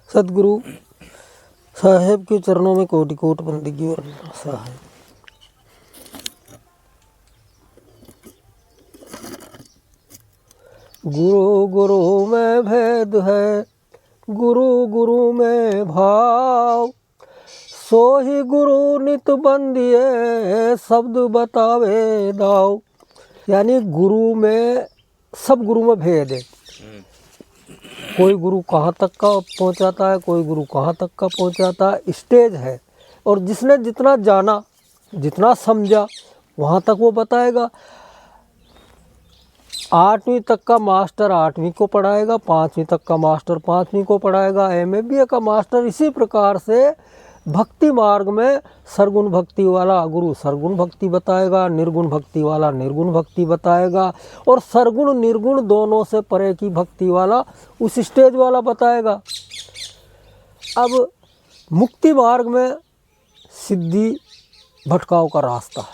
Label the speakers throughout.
Speaker 1: सदगुरु साहेब के चरणों में कोटि कोटि बंदगी और साहेब। गुरु गुरु में भेद है, गुरु गुरु में भाव, सोही गुरु नित बंदिए शब्द बतावे दाव। यानी गुरु में, सब गुरु में भेद है। कोई गुरु कहाँ तक का पहुँचाता है, कोई गुरु कहाँ तक का पहुँचाता है, स्टेज है। और जिसने जितना जाना, जितना समझा, वहाँ तक वो बताएगा। 8वीं तक का मास्टर 8वीं को पढ़ाएगा, 5वीं तक का मास्टर 5वीं को पढ़ाएगा, MA का मास्टर इसी प्रकार से भक्ति मार्ग में सरगुण भक्ति वाला गुरु सरगुण भक्ति बताएगा, निर्गुण भक्ति वाला निर्गुण भक्ति बताएगा, और सरगुण निर्गुण दोनों से परे की भक्ति वाला उस स्टेज वाला बताएगा। अब मुक्ति मार्ग में सिद्धि भटकाव का रास्ता है,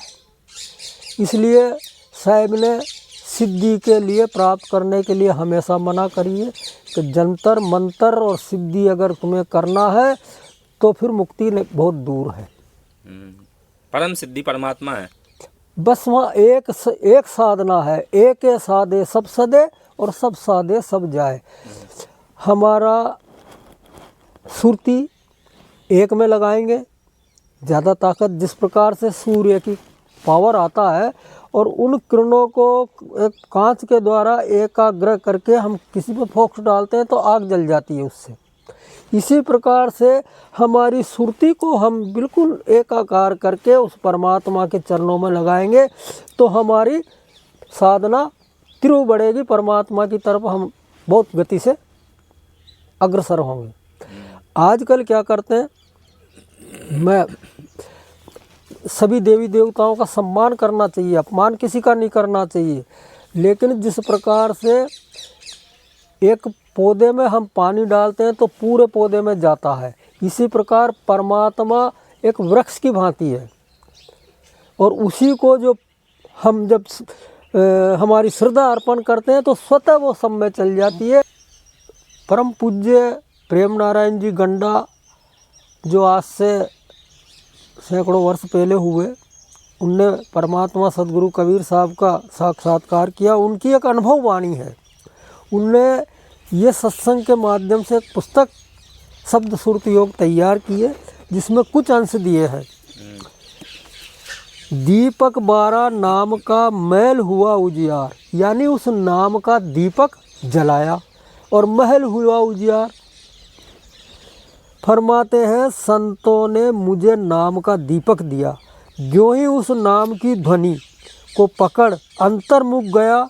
Speaker 1: इसलिए साहब ने सिद्धि के लिए, प्राप्त करने के लिए हमेशा मना करिए कि जंतर मंतर और सिद्धि अगर तुम्हें करना है तो फिर मुक्ति बहुत दूर है।
Speaker 2: परम सिद्धि परमात्मा है,
Speaker 1: बस वहाँ एक साधना है। एक साधे सब सदे और सब साधे सब जाए। हमारा सुरती एक में लगाएंगे, ज़्यादा ताकत, जिस प्रकार से सूर्य की पावर आता है और उन किरणों को एक कांच के द्वारा एकाग्र करके हम किसी पर फोकस डालते हैं तो आग जल जाती है उससे। इसी प्रकार से हमारी सुरती को हम बिल्कुल एकाकार करके उस परमात्मा के चरणों में लगाएंगे तो हमारी साधना तीव्र बढ़ेगी, परमात्मा की तरफ हम बहुत गति से अग्रसर होंगे। आजकल क्या करते हैं, मैं सभी देवी देवताओं का सम्मान करना चाहिए, अपमान किसी का नहीं करना चाहिए, लेकिन जिस प्रकार से एक पौधे में हम पानी डालते हैं तो पूरे पौधे में जाता है, इसी प्रकार परमात्मा एक वृक्ष की भांति है। और उसी को जो हम जब हमारी श्रद्धा अर्पण करते हैं तो स्वतः वो सब में चल जाती है। परम पूज्य प्रेम नारायण जी गंडा, जो आज से सैकड़ों वर्ष पहले हुए, उनने परमात्मा सदगुरु कबीर साहब का साक्षात्कार किया। उनकी एक अनुभव वाणी है। उनने ये सत्संग के माध्यम से एक पुस्तक शब्द सुरत योग तैयार की है, जिसमें कुछ अंश दिए हैं। दीपक 12 नाम का मैल हुआ उजियार, यानी उस नाम का दीपक जलाया और महल हुआ उजियार। फरमाते हैं संतों ने मुझे नाम का दीपक दिया, ज्यों ही उस नाम की ध्वनि को पकड़ अंतर्मुख गया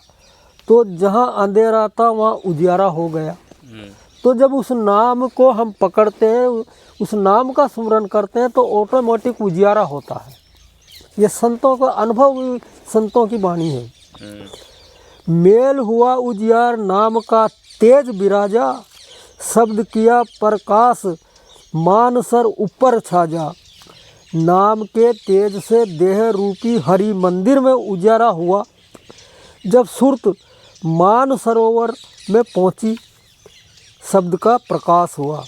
Speaker 1: तो जहाँ अंधेरा था वहाँ उजियारा हो गया। तो जब उस नाम को हम पकड़ते हैं, उस नाम का स्मरण करते हैं तो ऑटोमेटिक उजियारा होता है। ये संतों का अनुभव, संतों की वाणी है। मेल हुआ उजियार नाम का तेज विराजा, शब्द किया प्रकाश मान सर ऊपर छाजा। नाम के तेज से देह रूपी हरि मंदिर में उजारा हुआ। जब सुरत मान सरोवर में पहुंची, शब्द का प्रकाश हुआ।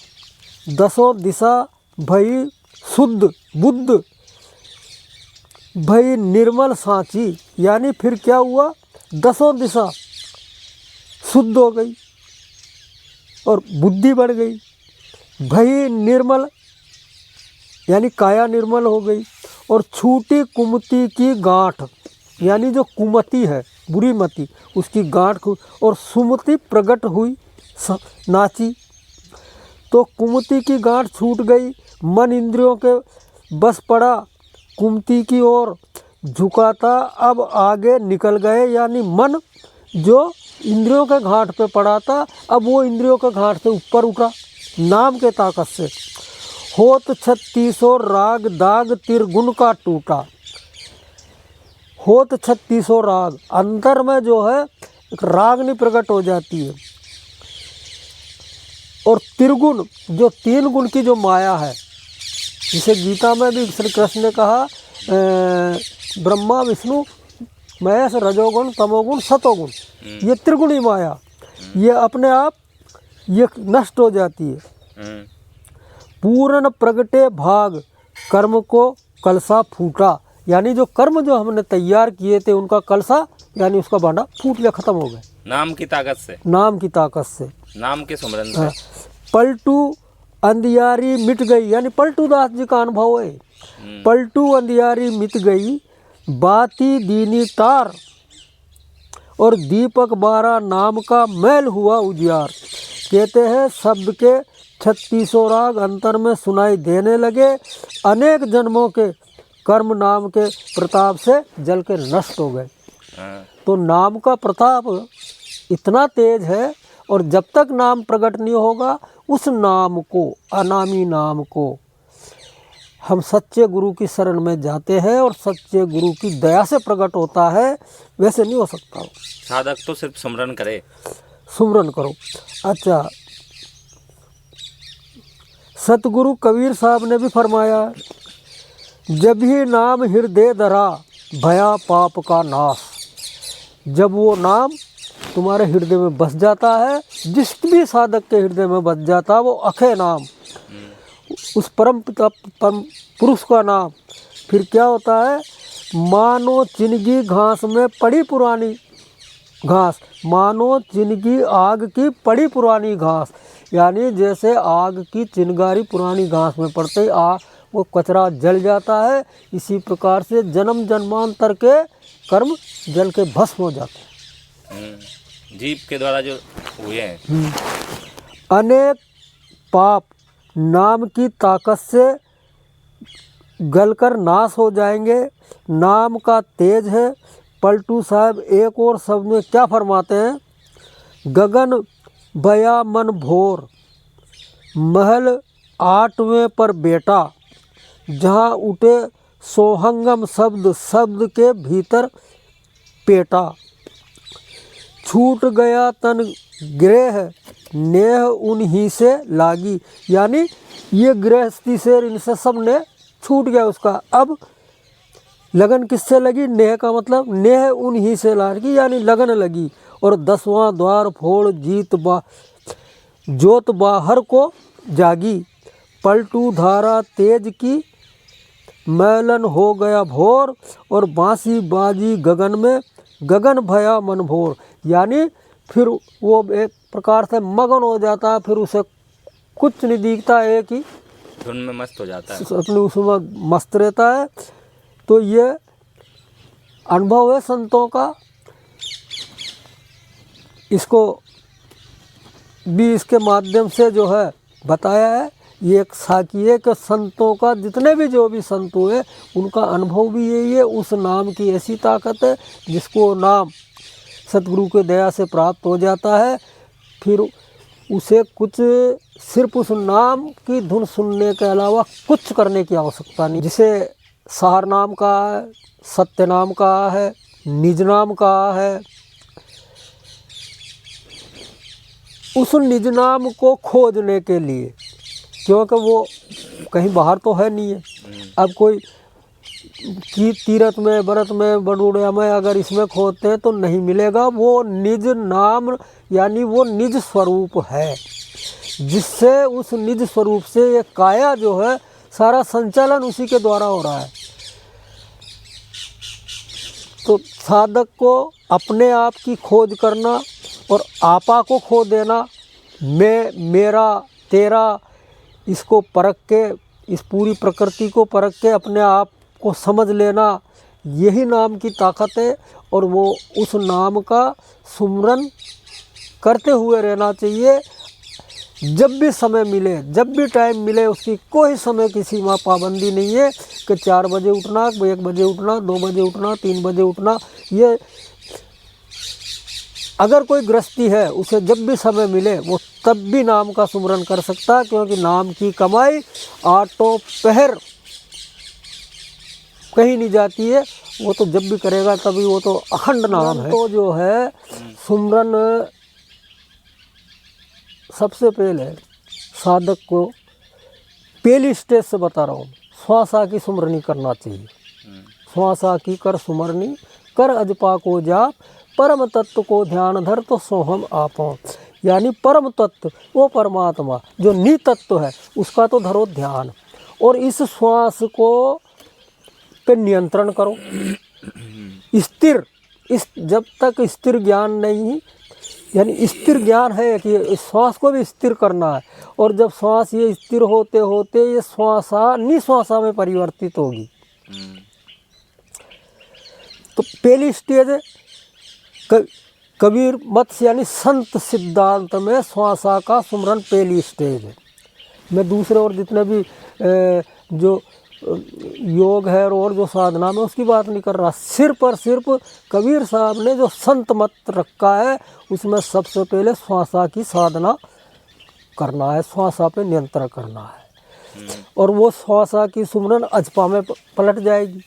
Speaker 1: दसों दिशा भई शुद्ध बुद्ध, भई निर्मल सांची। यानी फिर क्या हुआ, दसों दिशा शुद्ध हो गई और बुद्धि बढ़ गई। भई निर्मल यानी काया निर्मल हो गई। और छूटी कुमति की गांठ, यानी जो कुमति है बुरी मति, उसकी गांठ, और सुमति प्रकट हुई नाची। तो कुमति की गांठ छूट गई, मन इंद्रियों के बस पड़ा, कुमति की ओर झुकाता अब आगे निकल गए। यानी मन जो इंद्रियों के घाट पे पड़ा था, अब वो इंद्रियों के घाट से ऊपर उठा नाम के ताकत से। होत 36 राग दाग तिरगुण का टूटा। होत 36 राग, अंतर में जो है एक रागनी प्रकट हो जाती है। और त्रिगुण, जो 3 गुण की जो माया है, जिसे गीता में भी श्री कृष्ण ने कहा ब्रह्मा विष्णु महेश रजोगुण तमोगुण सतोगुण, ये त्रिगुणी माया, ये अपने आप ये नष्ट हो जाती है। पूर्ण प्रगटे भाग कर्म को कलसा फूटा, यानी जो कर्म जो हमने तैयार किए थे उनका कलसा यानी उसका भांडा फूट गया, खत्म हो गया।
Speaker 2: नाम की ताकत से,
Speaker 1: नाम की ताकत से,
Speaker 2: नाम के सुमरन
Speaker 1: हाँ।
Speaker 2: से।
Speaker 1: पलटू अंधियारी मिट गई, यानी पलटू दास जी का अनुभव है। पलटू अंधियारी मिट गई, बाती दीनी तार, और दीपक बारा नाम का मैल हुआ उजियार। कहते हैं शब्द के 3600 राग अंतर में सुनाई देने लगे, अनेक जन्मों के कर्म नाम के प्रताप से जल के नष्ट हो गए। तो नाम का प्रताप इतना तेज है, और जब तक नाम प्रकट नहीं होगा उस नाम को, अनामी नाम को हम सच्चे गुरु की शरण में जाते हैं और सच्चे गुरु की दया से प्रकट होता है, वैसे नहीं हो सकता।
Speaker 2: साधक तो सिर्फ सुमरन करे,
Speaker 1: सुमरन करो। अच्छा, सतगुरु कबीर साहब ने भी फरमाया, जब ही नाम हृदय धरा भया पाप का नाश। जब वो नाम तुम्हारे हृदय में बस जाता है, जिस भी साधक के हृदय में बस जाता है वो अखे नाम, उस परम पुरुष का नाम, फिर क्या होता है, मानो चिनगी घास में पड़ी पुरानी घास, मानो चिनगी आग की पड़ी पुरानी घास, यानी जैसे आग की चिनगारी पुरानी घास में पड़ते ही वो कचरा जल जाता है, इसी प्रकार से जन्म जन्मांतर के कर्म जल के भस्म हो जाते हैं।
Speaker 2: जीव के द्वारा जो हुए हैं।
Speaker 1: अनेक पाप नाम की ताकत से गलकर नाश हो जाएंगे, नाम का तेज है। पलटू साहब एक और शब्द में क्या फरमाते हैं, गगन भया मन भोर, महल 8वें पर बेटा, जहाँ उठे सोहंगम शब्द, शब्द के भीतर पेटा, छूट गया तन ग्रह नेह उन्हीं से लागी, यानी ये गृहस्थी से इनसे सब ने छूट गया उसका, अब लगन किससे लगी, नेह का मतलब नेह उन्हीं से लागी, यानी लगन लगी। और 10वां द्वार फोड़ जोत बाहर को जागी, पलटू धारा तेज की मैलन हो गया भोर, और बांसी बाजी गगन में गगन भया मन भोर, यानी फिर वो एक प्रकार से मगन हो जाता है, फिर उसे कुछ नहीं दिखता, एक ही
Speaker 2: धुन में मस्त हो जाता है,
Speaker 1: अपने उसमें मस्त रहता है। तो ये अनुभव है संतों का, इसको भी इसके माध्यम से जो है बताया है। ये एक साखी है कि संतों का, जितने भी जो भी संत हुए उनका अनुभव भी यही है, उस नाम की ऐसी ताकत है जिसको नाम सतगुरु के दया से प्राप्त हो जाता है, फिर उसे कुछ सिर्फ उस नाम की धुन सुनने के अलावा कुछ करने की आवश्यकता नहीं। जिसे सार नाम का है, सत्य नाम का है, निज नाम का है, उस निज नाम को खोजने के लिए, क्योंकि वो कहीं बाहर तो है नहीं है। अब कोई की तीरथ में, व्रत में, बड़ूढ़िया में अगर इसमें खोजते हैं तो नहीं मिलेगा। वो निज नाम यानी वो निज स्वरूप है, जिससे उस निज स्वरूप से ये काया जो है सारा संचालन उसी के द्वारा हो रहा है। तो साधक को अपने आप की खोज करना और आपा को खो देना, मैं, मेरा, तेरा, इसको परख के, इस पूरी प्रकृति को परख के अपने आप को समझ लेना, यही नाम की ताकत है। और वो उस नाम का सुमरन करते हुए रहना चाहिए, जब भी समय मिले, जब भी टाइम मिले, उसकी कोई समय की सीमा पाबंदी नहीं है कि 4 बजे उठना, 1 बजे उठना, 2 बजे उठना, 3 बजे उठना। ये अगर कोई गृहस्थी है उसे जब भी समय मिले वो तब भी नाम का सुमरन कर सकता है, क्योंकि नाम की कमाई आठों पहर कहीं नहीं जाती है, वो तो जब भी करेगा तभी वो तो अखंड नाम है। तो जो है सुमरन सबसे पहले साधक को पहली स्टेज से बता रहा हूँ, श्वासा की सुमरनी करना चाहिए। श्वासा की कर सुमरनी, कर अजपा को जाप, परम तत्व को ध्यान धर तो सोहम आपो, यानी परम तत्व, वो परमात्मा जो नितत्व है, उसका तो धरो ध्यान। और इस श्वास को पे नियंत्रण करो, स्थिर, इस जब तक स्थिर ज्ञान नहीं, यानी स्थिर ज्ञान है कि इस श्वास को भी स्थिर करना है। और जब श्वास ये स्थिर होते होते ये श्वासा निश्वासा में परिवर्तित होगी। तो पहली स्टेज है कबीर मत से यानी संत सिद्धांत में श्वासा का सुमरन पहली स्टेज है। मैं दूसरे और जितने भी जो योग है और जो साधना में उसकी बात नहीं कर रहा, सिर्फ कबीर साहब ने जो संत मत रखा है उसमें सबसे पहले श्वासा की साधना करना है, श्वासा पे नियंत्रण करना है। और वो श्वासा की सुमरन अजपा में पलट जाएगी।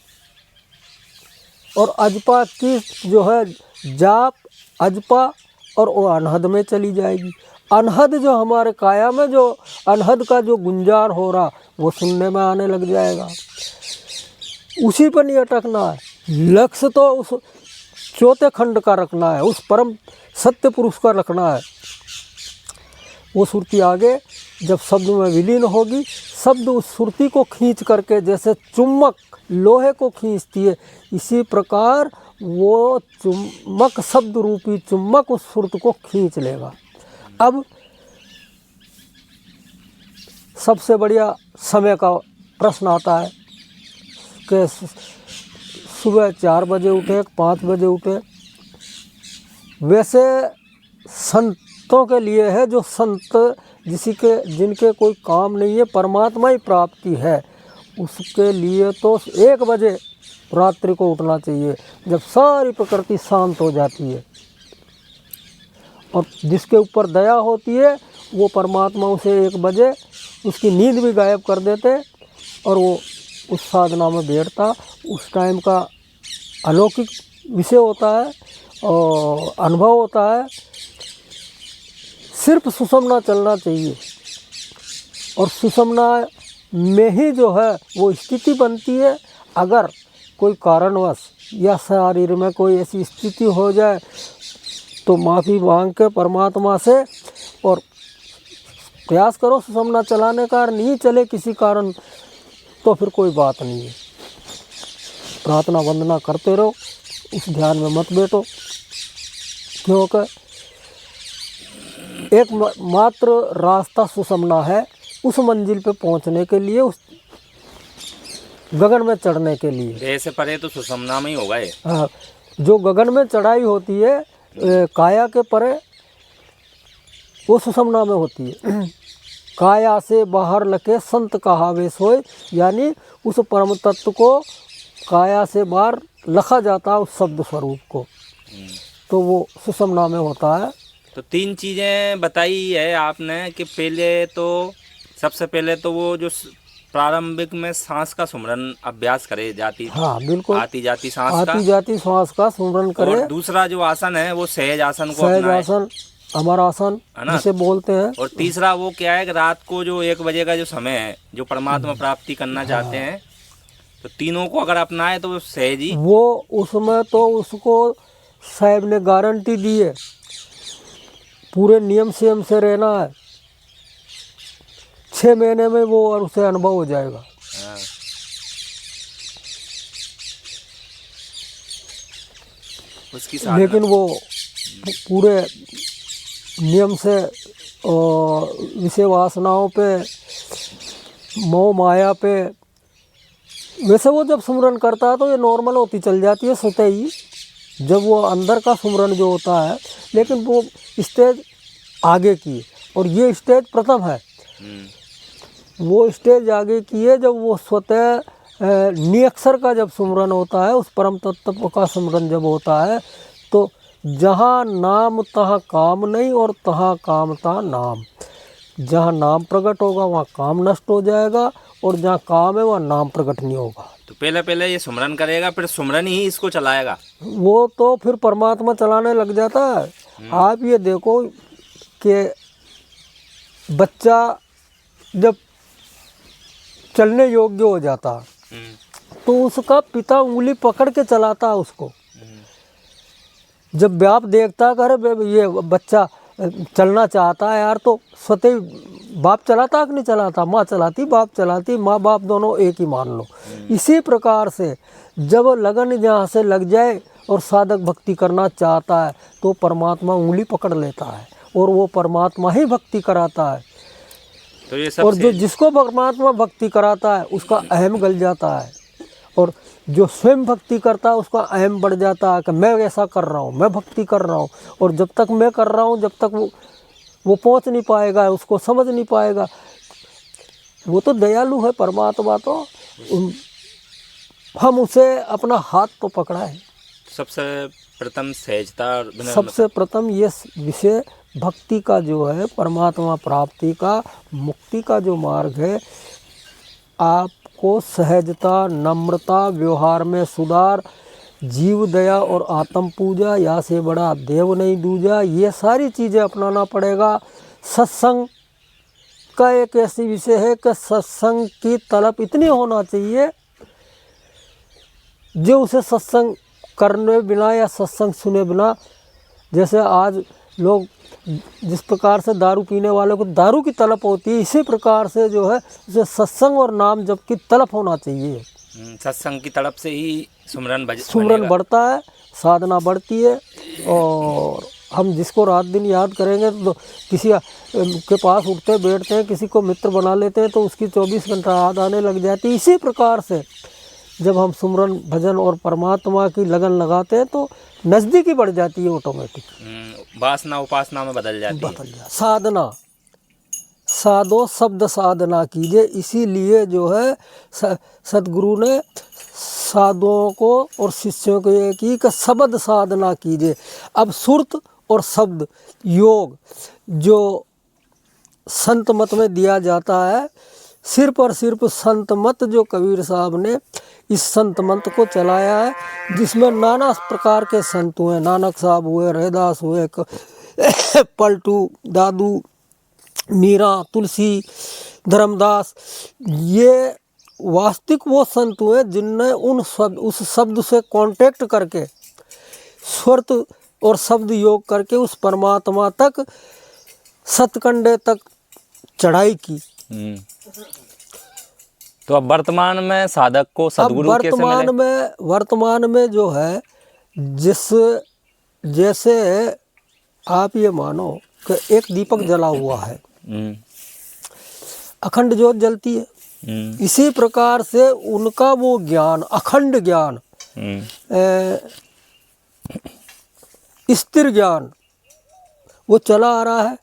Speaker 1: और अजपा की जो है जाप अजपा और वो अनहद में चली जाएगी। अनहद जो हमारे काया में जो अनहद का जो गुंजार हो रहा वो सुनने में आने लग जाएगा। उसी पर नहीं अटकना है, लक्ष्य तो उस चौथे खंड का रखना है, उस परम सत्य पुरुष का रखना है। वो सुरती आगे जब शब्द में विलीन होगी, शब्द उस सुरती को खींच करके जैसे चुम्बक लोहे को खींचती है, इसी प्रकार वो चुम्बक शब्द रूपी चुम्बक उस सुरत को खींच लेगा। अब सबसे बढ़िया समय का प्रश्न आता है कि सुबह 4 बजे उठे, 5 बजे उठे। वैसे संतों के लिए है, जो संत जिनके कोई काम नहीं है, परमात्मा ही प्राप्ति है, उसके लिए तो 1 बजे रात्रि को उठना चाहिए, जब सारी प्रकृति शांत हो जाती है। और जिसके ऊपर दया होती है वो परमात्मा उसे 1 बजे उसकी नींद भी गायब कर देते और वो उस साधना में बैठता। उस टाइम का अलौकिक विषय होता है और अनुभव होता है। सिर्फ सुषुम्ना चलना चाहिए और सुषुम्ना में ही जो है वो स्थिति बनती है। अगर कोई कारणवश या शरीर में कोई ऐसी स्थिति हो जाए तो माफ़ी मांग के परमात्मा से और प्रयास करो सुषुम्ना चलाने का। नहीं चले किसी कारण तो फिर कोई बात नहीं है, प्रार्थना वंदना करते रहो, उस ध्यान में मत बैठो, क्योंकि एक मात्र रास्ता सुषुम्ना है उस मंजिल पे पहुंचने के लिए, उस गगन में चढ़ने के लिए।
Speaker 2: ऐसे परे तो सुषुम्ना में ही होगा ये।
Speaker 1: हाँ, जो गगन में चढ़ाई होती है काया के परे वो सुषुम्ना में होती है। काया से बाहर लके संत कहावे सोए, यानी उस परम तत्व को काया से बाहर लखा जाता है, उस शब्द स्वरूप को, तो वो सुषुम्ना में होता है।
Speaker 2: तो 3 चीज़ें बताई है आपने कि पहले तो सबसे पहले तो वो जो प्रारंभिक में सांस का सुमरन अभ्यास करे जाती,
Speaker 1: हाँ बिल्कुल,
Speaker 2: आती जाती सांस का,
Speaker 1: आती जाती सांस का सुमरन करे।
Speaker 2: और दूसरा जो आसन है वो सहज आसन को
Speaker 1: सहज
Speaker 2: अपनाए,
Speaker 1: आसन, अमर आसन
Speaker 2: है ना,
Speaker 1: जिसे बोलते हैं।
Speaker 2: और तीसरा वो क्या है कि रात को जो 1 बजे का जो समय है जो परमात्मा प्राप्ति करना चाहते हैं, तो तीनों को अगर अपनाए तो वो सहज ही
Speaker 1: वो उसमें तो उसको साहब ने गारंटी दी है, पूरे नियम सेम से रहना है, 6 महीने में वो और उसे अनुभव हो जाएगा।
Speaker 2: हाँ। उसकी साधना।
Speaker 1: लेकिन वो पूरे नियम से विषय वासनाओं पे, मोह माया पे, वैसे वो जब सुमरन करता है तो ये नॉर्मल होती चल जाती है स्वतः ही, जब वो अंदर का सुमरन जो होता है। लेकिन वो स्टेज आगे की, और ये स्टेज प्रथम है। वो स्टेज आगे की है जब वो स्वतः नियक्षर का जब सुमरन होता है, उस परम तत्व का सुमरन जब होता है, तो जहाँ नाम तहाँ काम नहीं और तहाँ काम तहाँ नाम। जहाँ नाम प्रकट होगा वहाँ काम नष्ट हो जाएगा, और जहाँ काम है वहाँ नाम प्रकट नहीं होगा।
Speaker 2: तो पहले ये सुमरन करेगा, फिर सुमरन ही इसको चलाएगा।
Speaker 1: वो तो फिर परमात्मा चलाने लग जाता है। आप ये देखो कि बच्चा जब चलने योग्य हो जाता तो उसका पिता उंगली पकड़ के चलाता है उसको। जब बाप देखता है, अरे ये बच्चा चलना चाहता है यार तो स्वतः बाप चलाता कि नहीं चलाता, माँ चलाती बाप चलाती, माँ बाप दोनों एक ही मान लो। इसी प्रकार से जब लगन जहाँ से लग जाए और साधक भक्ति करना चाहता है तो परमात्मा उंगली पकड़ लेता है और वो परमात्मा ही भक्ति कराता है।
Speaker 2: तो ये
Speaker 1: और
Speaker 2: सबसे
Speaker 1: जो जिसको परमात्मा भक्ति कराता है उसका अहम गल जाता है, और जो स्वयं भक्ति करता है उसका अहम बढ़ जाता है कि मैं ऐसा कर रहा हूँ, मैं भक्ति कर रहा हूँ। और जब तक मैं कर रहा हूँ जब तक वो पहुँच नहीं पाएगा, उसको समझ नहीं पाएगा। वो तो दयालु है परमात्मा, तो हम उसे अपना हाथ तो पकड़ा है।
Speaker 2: सबसे प्रथम सहजता और विनम्रता।
Speaker 1: सबसे प्रथम ये विषय भक्ति का जो है, परमात्मा प्राप्ति का, मुक्ति का जो मार्ग है, आपको सहजता, नम्रता, व्यवहार में सुधार, जीव दया और आत्म पूजा, या से बड़ा देव नहीं दूजा, ये सारी चीज़ें अपनाना पड़ेगा। सत्संग का एक ऐसी विषय है कि सत्संग की तलब इतनी होना चाहिए जो उसे सत्संग करने बिना या सत्संग सुने बिना, जैसे आज लोग जिस प्रकार से दारू पीने वाले को दारू की तलब होती है, इसी प्रकार से जो है उसे सत्संग और नाम जप की तलब होना चाहिए।
Speaker 2: सत्संग की तड़प से ही सुमरन
Speaker 1: सुमरन बढ़ता है, साधना बढ़ती है। और हम जिसको रात दिन याद करेंगे तो किसी के पास उठते बैठते हैं, किसी को मित्र बना लेते हैं तो उसकी 24 घंटा याद आने लग जाती है। इसी प्रकार से जब हम सुमरन भजन और परमात्मा की लगन लगाते हैं तो नज़दीकी बढ़ जाती है ऑटोमेटिक,
Speaker 2: वासना उपासना में बदल जाती है।
Speaker 1: साधना, साधो शब्द साधना कीजिए। इसीलिए जो है सदगुरु ने साधुओं को और शिष्यों को ये की कि शब्द साधना कीजिए। अब सुरत और शब्द योग जो संत मत में दिया जाता है, सिर्फ और सिर्फ संत मत जो कबीर साहब ने इस संत मत को चलाया है, जिसमें नाना प्रकार के संत हुए, नानक साहब हुए, रैदास हुए, पलटू, दादू, मीरा, तुलसी, धर्मदास, ये वास्तविक वो संत हुए जिनने उस शब्द से कांटेक्ट करके स्वरत और शब्द योग करके उस परमात्मा तक, सतकंडे तक चढ़ाई की।
Speaker 2: तो अब वर्तमान में साधक को सदगुरु कैसे मिले?
Speaker 1: वर्तमान में जो है, जैसे आप ये मानो कि एक दीपक जला हुआ है, अखंड ज्योत जलती है, इसी प्रकार से उनका वो ज्ञान, अखंड ज्ञान, स्थिर ज्ञान वो चला आ रहा है,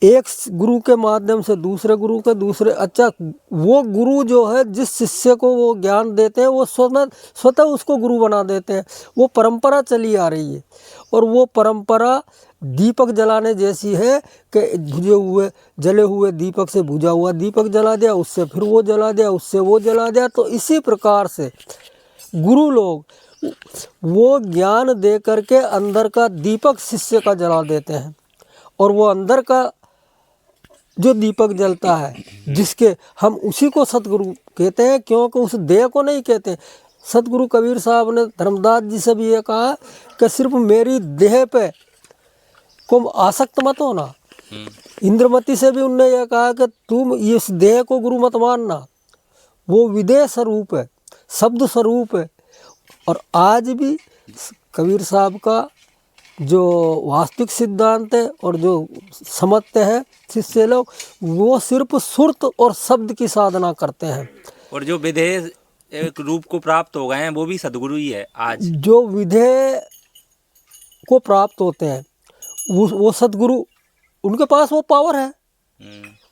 Speaker 1: एक गुरु के माध्यम से दूसरे गुरु के दूसरे। अच्छा, वो गुरु जो है जिस शिष्य को वो ज्ञान देते हैं वो स्वतः उसको गुरु बना देते हैं। वो परंपरा चली आ रही है, और वो परंपरा दीपक जलाने जैसी है कि जले हुए दीपक से बुझा हुआ दीपक जला दिया, उससे फिर वो जला दिया, उससे वो जला दिया। तो इसी प्रकार से गुरु लोग वो ज्ञान दे करके अंदर का दीपक शिष्य का जला देते हैं, और वो अंदर का जो दीपक जलता है जिसके हम उसी को सतगुरु कहते हैं, क्योंकि उस देह को नहीं कहते। सतगुरु कबीर साहब ने धर्मदास जी से भी ये कहा कि सिर्फ मेरी देह पे को आसक्त मत होना। इंद्रमती से भी उनने यह कहा कि तुम इस देह को गुरु मत मानना, वो विदेह स्वरूप है, शब्द स्वरूप है। और आज भी कबीर साहब का जो वास्तविक सिद्धांत है और जो समझते हैं शिष्य लोग, वो सिर्फ सुरत और शब्द की साधना करते हैं।
Speaker 2: और जो विधेय एक रूप को प्राप्त हो गए हैं वो भी सदगुरु ही है। आज
Speaker 1: जो विधेय को प्राप्त होते हैं वो सदगुरु, उनके पास वो पावर है,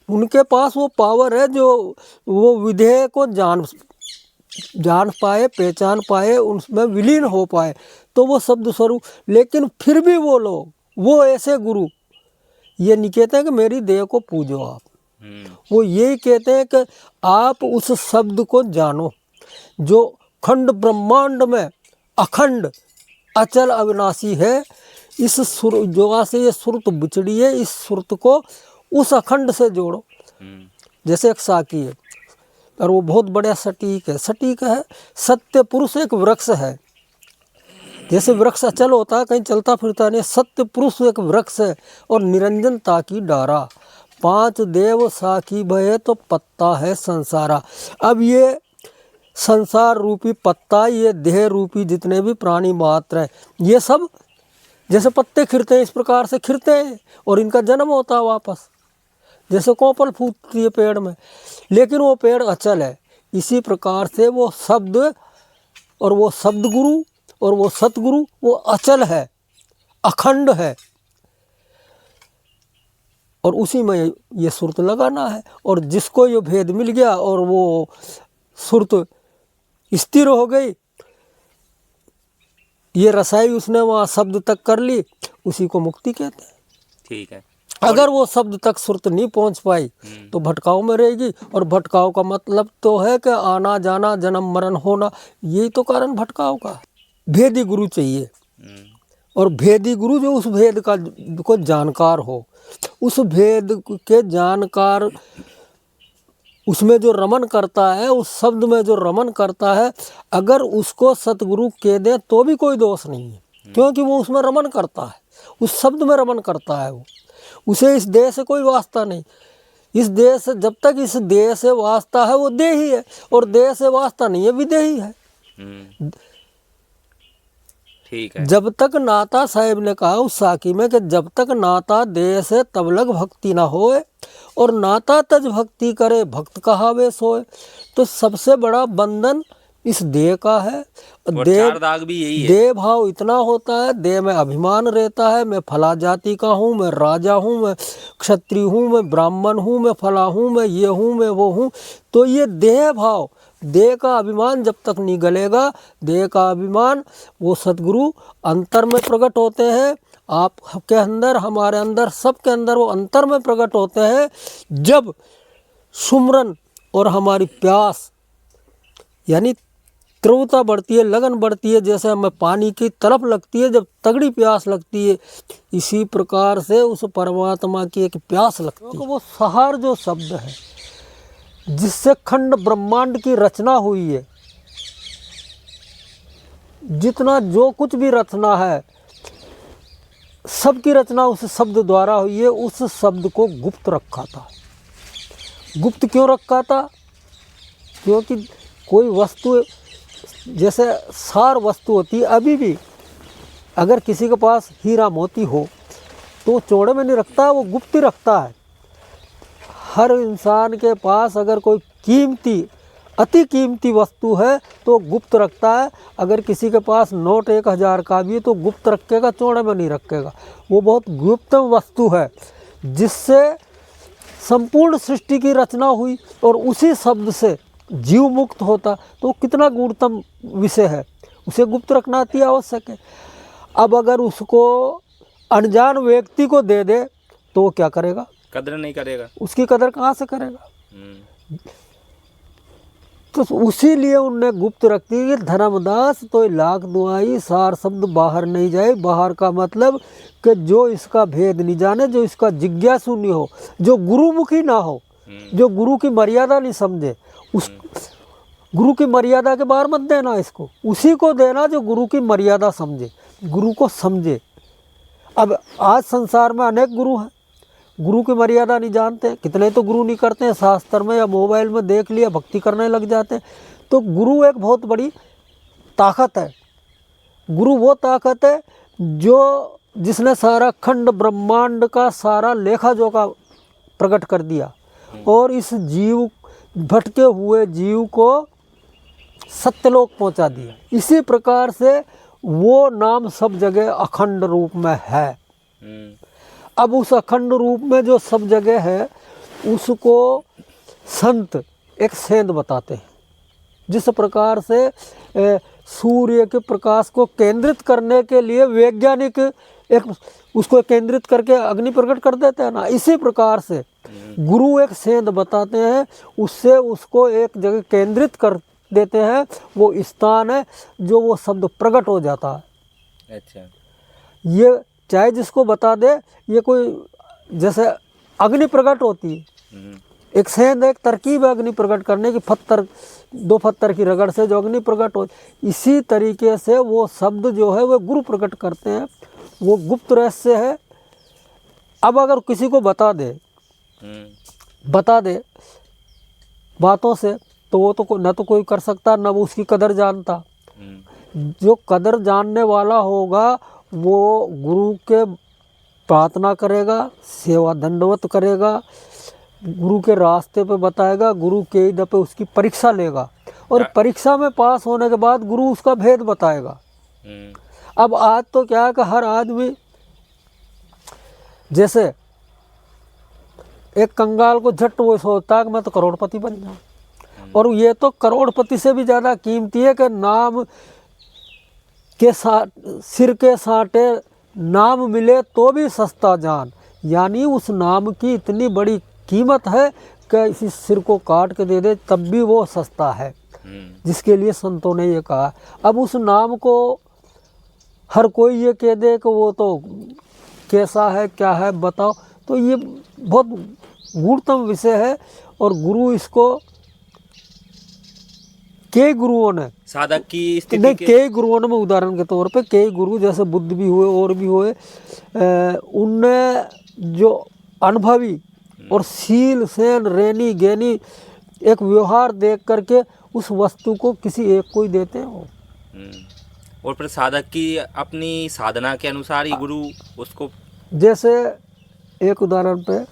Speaker 1: उनके पास वो पावर है जो वो विधेय को जान पाए, पहचान पाए, उसमें विलीन हो पाए, तो वो शब्द स्वरूप। लेकिन फिर भी वो लोग, वो ऐसे गुरु ये नहीं कहते हैं कि मेरी देह को पूजो आप, वो यही कहते हैं कि आप उस शब्द को जानो जो खंड ब्रह्मांड में अखंड अचल अविनाशी है। इस सुर जो से ये सुरत बिछड़ी है, इस सुरत को उस अखंड से जोड़ो। जैसे एक साकी है और वो बहुत बड़ा सटीक है, सत्य पुरुष एक वृक्ष है, जैसे वृक्ष अचल होता है, कहीं चलता फिरता नहीं, सत्य पुरुष एक वृक्ष है और निरंजनता की डारा, पांच देव साखी भये तो पत्ता है संसारा। अब ये संसार रूपी पत्ता, ये देह रूपी जितने भी प्राणी मात्र हैं, ये सब जैसे पत्ते खिरते हैं इस प्रकार से खिरते हैं और इनका जन्म होता है वापस, जैसे कोपल फूटती है पेड़ में, लेकिन वो पेड़ अचल है। इसी प्रकार से वो शब्द और वो शब्द गुरु और वो सतगुरु वो अचल है, अखंड है, और उसी में ये सुरत लगाना है। और जिसको ये भेद मिल गया और वो सुरत स्थिर हो गई, ये रसाई उसने वहाँ शब्द तक कर ली, उसी को मुक्ति कहते हैं।
Speaker 2: ठीक है।
Speaker 1: अगर वो शब्द तक सुरत नहीं पहुंच पाई तो भटकाव में रहेगी, और भटकाव का मतलब तो है कि आना जाना, जन्म मरण होना, यही तो कारण भटकाव का। भेदी गुरु चाहिए, और भेदी गुरु जो उस भेद का को जानकार हो, उस भेद के जानकार, उसमें जो रमन करता है, उस शब्द में जो रमन करता है, अगर उसको सतगुरु कह दे तो भी कोई दोष नहीं है, क्योंकि वो उसमें रमन करता है, उस शब्द में रमन करता है। वो उसे इस देह से कोई वास्ता नहीं। इस देह से, जब तक इस देह से वास्ता है वो देही है, और देह से वास्ता नहीं है विदेही है।
Speaker 2: ठीक है।
Speaker 1: जब तक नाता, साहिब ने कहा उस साकी में कि जब तक नाता देह से तब लग भक्ति ना होए, और नाता तज भक्ति करे भक्त कहावे सोए। तो सबसे बड़ा बंधन इस देह का है।
Speaker 2: और चार दाग भी यही है।
Speaker 1: देह भाव इतना होता है, देह में अभिमान रहता है, मैं फला जाति का हूँ, मैं राजा हूँ, मैं क्षत्रिय हूँ, मैं ब्राह्मण हूँ, मैं फला हूँ, मैं ये हूँ, मैं वो हूँ। तो ये देह भाव, देह का अभिमान जब तक नहीं गलेगा, देह का अभिमान, वो सतगुरु अंतर में प्रकट होते हैं, आपके अंदर, हमारे अंदर, सबके अंदर वो अंतर में प्रकट होते हैं। जब सुमरन और हमारी प्यास यानी तीव्रता बढ़ती है, लगन बढ़ती है, जैसे हमें पानी की तड़प लगती है, जब तगड़ी प्यास लगती है, इसी प्रकार से उस परमात्मा की एक प्यास लगती है। वो सहार जो शब्द है, जिससे खंड ब्रह्मांड की रचना हुई है, जितना जो कुछ भी रचना है, सबकी रचना उस शब्द द्वारा हुई है। उस शब्द को गुप्त रखा था। गुप्त क्यों रखा था? क्योंकि कोई वस्तु जैसे सार वस्तु होती है, अभी भी अगर किसी के पास हीरा मोती हो तो चौड़े में नहीं रखता, वो गुप्त ही रखता है। हर इंसान के पास अगर कोई कीमती, अति कीमती वस्तु है तो गुप्त रखता है। अगर किसी के पास नोट 1000 का भी है तो गुप्त रखेगा, चौड़े में नहीं रखेगा। वो बहुत गुप्त वस्तु है, जिससे संपूर्ण सृष्टि की रचना हुई, और उसी शब्द से जीव मुक्त होता। तो कितना गूढ़तम विषय है, उसे गुप्त रखना अति आवश्यक है। अब अगर उसको अनजान व्यक्ति को दे दे तो वो क्या करेगा?
Speaker 2: कदर नहीं करेगा।
Speaker 1: उसकी कदर कहाँ से करेगा? तो उसी लिए उनने गुप्त रखती है। धर्मदास तो लाख दुआई, सार शब्द बाहर नहीं जाए। बाहर का मतलब कि जो इसका भेद नहीं जाने, जो इसका जिज्ञासु नहीं हो, जो गुरुमुखी ना हो, जो गुरु की मर्यादा नहीं समझे, उस गुरु की मर्यादा के बाहर मत देना इसको। उसी को देना जो गुरु की मर्यादा समझे, गुरु को समझे। अब आज संसार में अनेक गुरु हैं, गुरु की मर्यादा नहीं जानते। कितने तो गुरु नहीं करते हैं, शास्त्र में या मोबाइल में देख लिया, भक्ति करने लग जाते हैं। तो गुरु एक बहुत बड़ी ताकत है। गुरु वो ताकत है जो जिसने सारा खंड ब्रह्मांड का सारा लेखा जोखा प्रकट कर दिया, और इस जीव, भटके हुए जीव को सत्यलोक पहुंचा दिया। इसी प्रकार से वो नाम सब जगह अखंड रूप में है। अब उस अखंड रूप में जो सब जगह है, उसको संत एक सेंध बताते हैं। जिस प्रकार से सूर्य के प्रकाश को केंद्रित करने के लिए वैज्ञानिक एक उसको केंद्रित करके अग्नि प्रकट कर देते हैं ना, इसी प्रकार से गुरु एक सेंध बताते हैं, उससे उसको एक जगह केंद्रित कर देते हैं। वो स्थान है जो वो शब्द प्रकट हो जाता है।
Speaker 2: अच्छा,
Speaker 1: ये चाहे जिसको बता दे, ये कोई जैसे अग्नि प्रकट होती है, एक सेंध, एक तरकीब है अग्नि प्रकट करने की, पत्थर, 2 पत्थर की रगड़ से जो अग्नि प्रकट हो, इसी तरीके से वो शब्द जो है वो गुरु प्रकट करते हैं। वो गुप्त रहस्य है। अब अगर किसी को बता दे बातों से, तो वो तो न तो कोई कर सकता, न वो उसकी कदर जानता। जो कदर जानने वाला होगा वो गुरु के प्रार्थना करेगा, सेवा दंडवत करेगा, गुरु के रास्ते पे बताएगा, गुरु के इधर पे उसकी परीक्षा लेगा, और परीक्षा में पास होने के बाद गुरु उसका भेद बताएगा। अब आज तो क्या है कि हर आदमी, जैसे एक कंगाल को झट वो सोचता है कि मैं तो करोड़पति बन जाऊं, और ये तो करोड़पति से भी ज़्यादा कीमती है कि नाम के सिर के साटे नाम मिले तो भी सस्ता जान, यानी उस नाम की इतनी बड़ी कीमत है कि इसी सिर को काट के दे दे तब भी वो सस्ता है, जिसके लिए संतों ने ये कहा। अब उस नाम को हर कोई ये कह दे कि वो तो कैसा है, क्या है बताओ, तो ये बहुत गूढ़तम विषय है। और गुरु इसको कई गुरुओं ने,
Speaker 2: साधक की स्थिति
Speaker 1: नहीं, कई गुरुओं ने, उदाहरण के तौर पे कई गुरु जैसे बुद्ध भी हुए और भी हुए, उनने जो अनुभवी और शील सेन रेनी गैनी एक व्यवहार देख करके उस वस्तु को किसी एक को ही देते हैं वो।
Speaker 2: और फिर साधक की अपनी साधना के अनुसार ही गुरु उसको,
Speaker 1: जैसे एक उदाहरण पे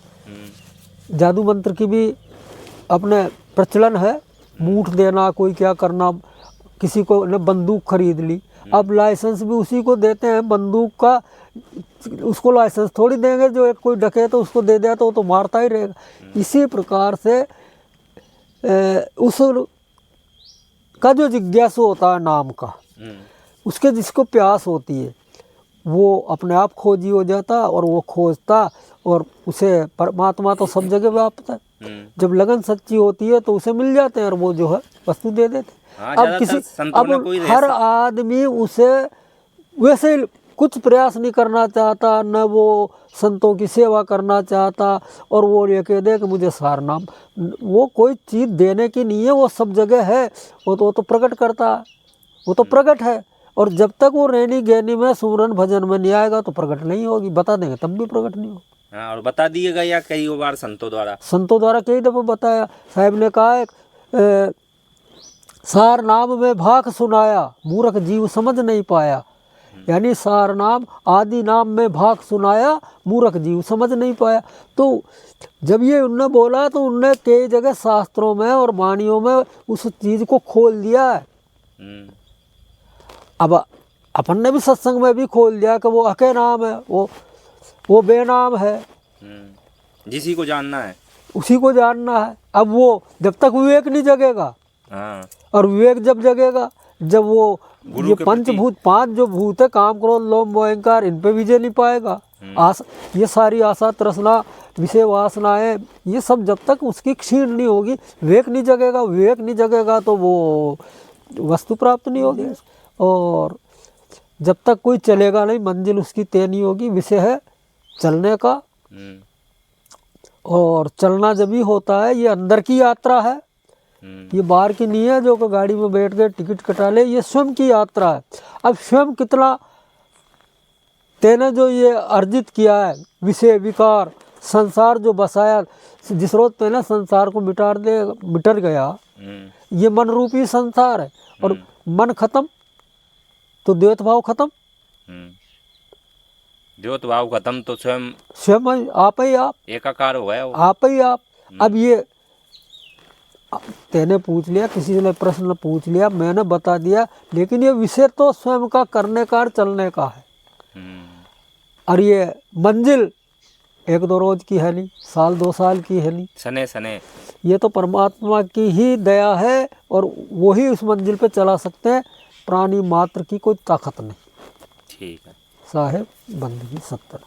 Speaker 1: जादू मंत्र की भी अपने प्रचलन है, मूठ देना, कोई क्या करना, किसी को ने बंदूक खरीद ली, अब लाइसेंस भी उसी को देते हैं बंदूक का, उसको लाइसेंस थोड़ी देंगे जो एक कोई डके तो उसको दे दिया तो वो तो मारता ही रहेगा। इसी प्रकार से उस का जो जिज्ञासु होता है नाम का, उसके जिसको प्यास होती है वो अपने आप खोजी हो जाता, और वो खोजता, और उसे परमात्मा तो सब जगह व्याप्त है। जब लगन सच्ची होती है तो उसे मिल जाते हैं और वो जो है वस्तु दे देते। अब हर आदमी उसे वैसे कुछ प्रयास नहीं करना चाहता, न वो संतों की सेवा करना चाहता, और वो ये कह दे कि मुझे सार नाम, वो कोई चीज़ देने की नहीं है, वो सब जगह है, वो तो प्रकट करता है, वो तो प्रकट है। और जब तक वो रैनी गैनी में सुमरन भजन में नहीं आएगा तो प्रकट नहीं होगी, बता देंगे तब भी प्रकट नहीं होगी।
Speaker 2: हाँ, और बता दिएगा या कई बार संतों द्वारा
Speaker 1: कई दफ़ा बताया। साहब ने कहा सार नाम में भाख सुनाया, मूर्ख जीव समझ नहीं पाया, यानी सार नाम आदि नाम में भाख सुनाया, मूर्ख जीव समझ नहीं पाया। तो जब ये उनने बोला तो उनने कई जगह शास्त्रों में और वाणियों में उस चीज़ को खोल दिया है। अब अपन ने भी सत्संग में भी खोल दिया कि वो अके नाम है, वो बेनाम है,
Speaker 2: जिसी को जानना है
Speaker 1: उसी को जानना है। अब वो जब तक विवेक नहीं जगेगा, और विवेक जब जगेगा, जब वो ये पंचभूत, 5 जो भूत है, काम क्रोध लोभ मोह अहंकार, इन पे विजय नहीं पाएगा। ये सारी आशा तृष्णा विषय वासनाएं, ये सब जब तक उसकी क्षीण नहीं होगी, विवेक नहीं जगेगा, विवेक नहीं जगेगा तो वो वस्तु प्राप्त नहीं होगी। और जब तक कोई चलेगा नहीं, मंजिल उसकी तय नहीं होगी। विषय है चलने का, और चलना जब भी होता है ये अंदर की यात्रा है, ये बाहर की नहीं है जो कि गाड़ी में बैठ गए टिकट कटा ले, ये स्वयं की यात्रा है। अब स्वयं कितना तेने जो ये अर्जित किया है, विषय विकार संसार जो बसाया, जिस रोज पहले संसार को मिटर गया, ये मन रूपी संसार है, और मन खत्म तो द्वैत भाव खत्म,
Speaker 2: द्वैत भाव खत्म तो
Speaker 1: स्वयं आप ही आप
Speaker 2: एकाकार हो गया,
Speaker 1: आप ही आप। अब ये तेने पूछ लिया, किसी ने प्रश्न पूछ लिया, मैंने बता दिया, लेकिन ये विषय तो स्वयं का करने का और चलने का है। और ये मंजिल 1-2 रोज की है नहीं, साल 2 साल की है नहीं,
Speaker 2: सने सने, ये
Speaker 1: तो परमात्मा की ही दया है, और वही उस मंजिल पे चला सकते हैं, प्राणी मात्र की कोई ताकत नहीं।
Speaker 2: ठीक है
Speaker 1: साहेब बंदगी सत्तर।